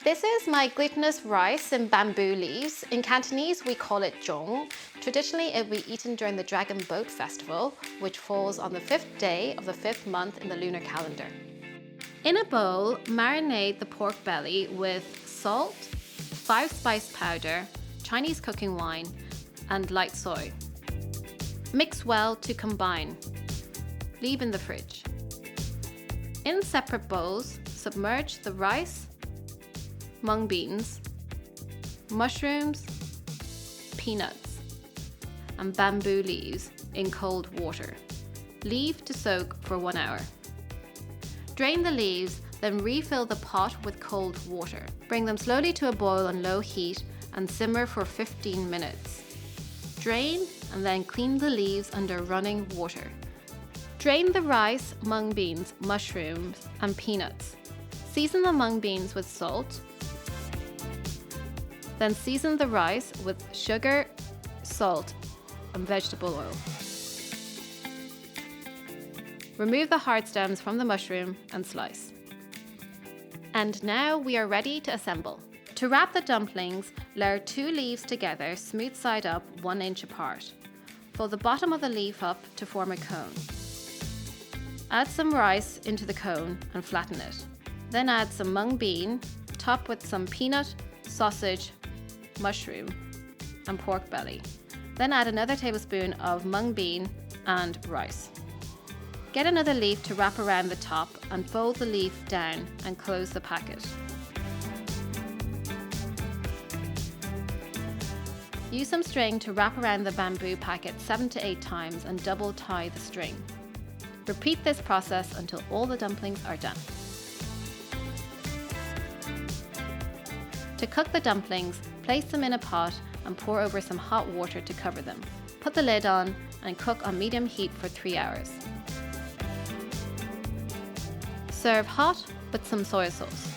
This is my glutinous rice in bamboo leaves. In Cantonese, we call it Zong. Traditionally, it will be eaten during the Dragon Boat Festival, which falls on the 5th day of the 5th month in the lunar calendar. In a bowl, marinate the pork belly with salt, 5-spice powder, Chinese cooking wine, and light soy. Mix well to combine. Leave in the fridge. In separate bowls, submerge the rice, mung beans, mushrooms, peanuts, and bamboo leaves in cold water. Leave to soak for 1 hour. Drain the leaves, then refill the pot with cold water. Bring them slowly to a boil on low heat and simmer for 15 minutes. Drain and then clean the leaves under running water. Drain the rice, mung beans, mushrooms, and peanuts. Season the mung beans with salt. Then season the rice with sugar, salt, and vegetable oil. Remove the hard stems from the mushroom and slice. And now we are ready to assemble. To wrap the dumplings, layer 2 leaves together, smooth side up, 1 inch apart. Fold the bottom of the leaf up to form a cone. Add some rice into the cone and flatten it. Then add some mung bean, top with some peanut, sausage, mushroom, and pork belly. Then add another tablespoon of mung bean and rice. Get another leaf to wrap around the top and fold the leaf down and close the packet. Use some string to wrap around the bamboo packet 7 to 8 times and double tie the string. Repeat this process until all the dumplings are done. To cook the dumplings, place them in a pot and pour over some hot water to cover them. Put the lid on and cook on medium heat for 3 hours. Serve hot with some soy sauce.